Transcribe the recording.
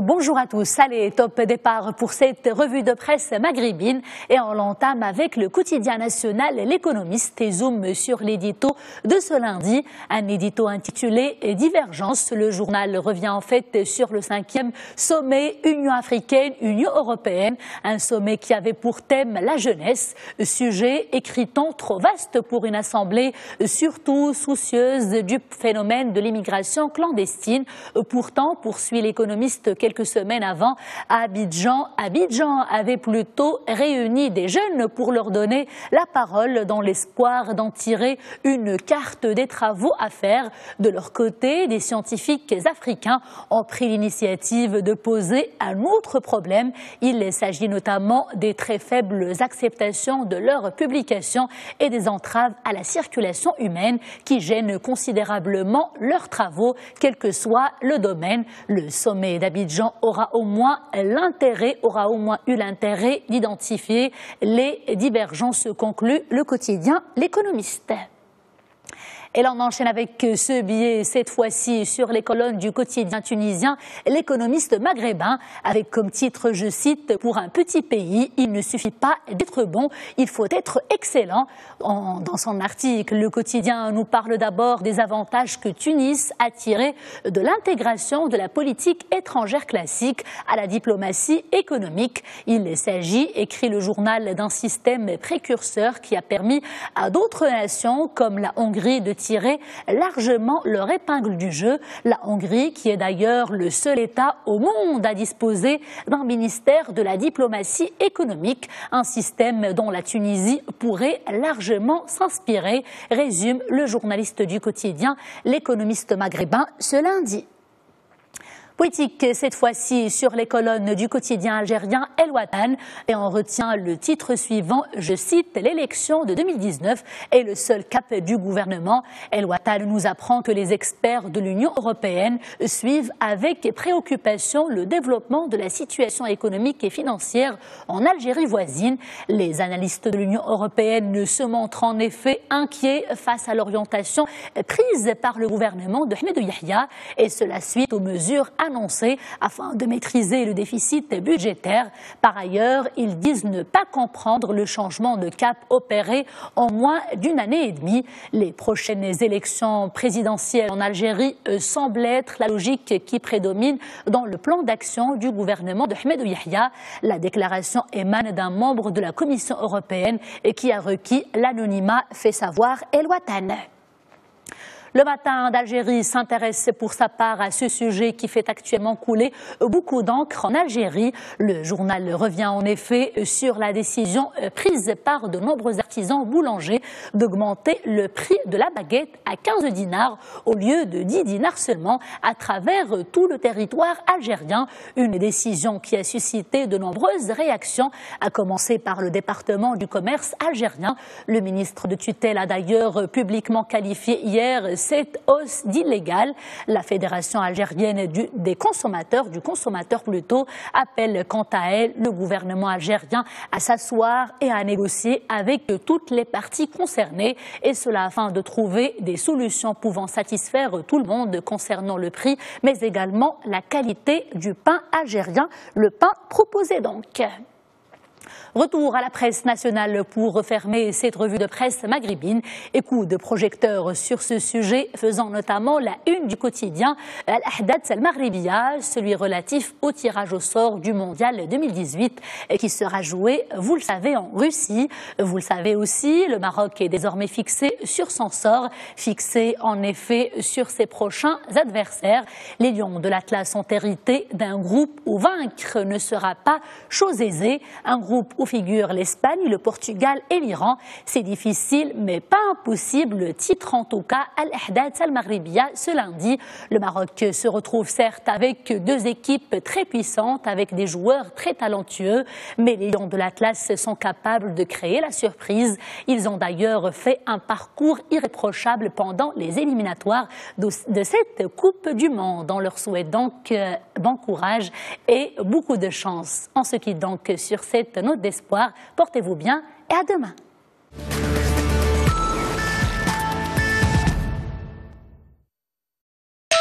Bonjour à tous, allez, top départ pour cette revue de presse maghrébine et on l'entame avec le quotidien national L'Économiste et zoom sur l'édito de ce lundi, un édito intitulé Divergence. Le journal revient en fait sur le 5e sommet Union africaine-Union européenne, un sommet qui avait pour thème la jeunesse, sujet écritant trop vaste pour une assemblée surtout soucieuse du phénomène de l'immigration clandestine. Pourtant, poursuit l'Économiste, quelques semaines avant, à Abidjan avait plutôt réuni des jeunes pour leur donner la parole dans l'espoir d'en tirer une carte des travaux à faire. De leur côté, des scientifiques africains ont pris l'initiative de poser un autre problème. Il s'agit notamment des très faibles acceptations de leurs publications et des entraves à la circulation humaine qui gênent considérablement leurs travaux, quel que soit le domaine. Le sommet d'Abidjan aura au moins eu l'intérêt d'identifier les divergences, conclut le quotidien L'Économiste. Et l'on enchaîne avec ce billet, cette fois-ci sur les colonnes du quotidien tunisien L'Économiste maghrébin, avec comme titre, je cite, « Pour un petit pays, il ne suffit pas d'être bon, il faut être excellent ». Dans son article, le quotidien nous parle d'abord des avantages que Tunis a tirés de l'intégration de la politique étrangère classique à la diplomatie économique. Il s'agit, écrit le journal, d'un système précurseur qui a permis à d'autres nations comme la Hongrie de tirer largement leur épingle du jeu. La Hongrie, qui est d'ailleurs le seul État au monde à disposer d'un ministère de la diplomatie économique, un système dont la Tunisie pourrait largement s'inspirer, résume le journaliste du quotidien L'Économiste maghrébin ce lundi. Politique, cette fois-ci sur les colonnes du quotidien algérien El Watan, et on retient le titre suivant, je cite, « L'élection de 2019 est le seul cap du gouvernement ». El Watan nous apprend que les experts de l'Union européenne suivent avec préoccupation le développement de la situation économique et financière en Algérie voisine. Les analystes de l'Union européenne se montrent en effet inquiets face à l'orientation prise par le gouvernement de Ahmed Yahya, et cela suite aux mesures annoncé afin de maîtriser le déficit budgétaire. Par ailleurs, ils disent ne pas comprendre le changement de cap opéré en moins d'une année et demie. Les prochaines élections présidentielles en Algérie semblent être la logique qui prédomine dans le plan d'action du gouvernement de Ahmed Yahya. La déclaration émane d'un membre de la Commission européenne et qui a requis l'anonymat, fait savoir El Watan. Le Matin d'Algérie s'intéresse pour sa part à ce sujet qui fait actuellement couler beaucoup d'encre en Algérie. Le journal revient en effet sur la décision prise par de nombreux artisans boulangers d'augmenter le prix de la baguette à 15 dinars au lieu de 10 dinars seulement à travers tout le territoire algérien. Une décision qui a suscité de nombreuses réactions, à commencer par le département du commerce algérien. Le ministre de tutelle a d'ailleurs publiquement qualifié hier cette hausse d'illégale. La Fédération algérienne du consommateur plutôt, appelle quant à elle le gouvernement algérien à s'asseoir et à négocier avec toutes les parties concernées, et cela afin de trouver des solutions pouvant satisfaire tout le monde concernant le prix, mais également la qualité du pain algérien, le pain proposé donc. Retour à la presse nationale pour refermer cette revue de presse maghrébine et coup de projecteur sur ce sujet, faisant notamment la une du quotidien Al-Ahdath Al-Maghribiya, celui relatif au tirage au sort du mondial 2018 qui sera joué, vous le savez, en Russie. Vous le savez aussi, le Maroc est désormais fixé sur son sort, fixé en effet sur ses prochains adversaires. Les Lions de l'Atlas ont hérité d'un groupe où vaincre ne sera pas chose aisée, un groupe où figurent l'Espagne, le Portugal et l'Iran. C'est difficile mais pas impossible, titre en tout cas Al-Ahdath Al-Maghribiya ce lundi. Le Maroc se retrouve certes avec deux équipes très puissantes, avec des joueurs très talentueux, mais les Lions de l'Atlas sont capables de créer la surprise. Ils ont d'ailleurs fait un parcours irréprochable pendant les éliminatoires de cette Coupe du Monde. On leur souhaite donc bon courage et beaucoup de chance. On se quitte donc sur cette note d'espoir. Portez-vous bien et à demain.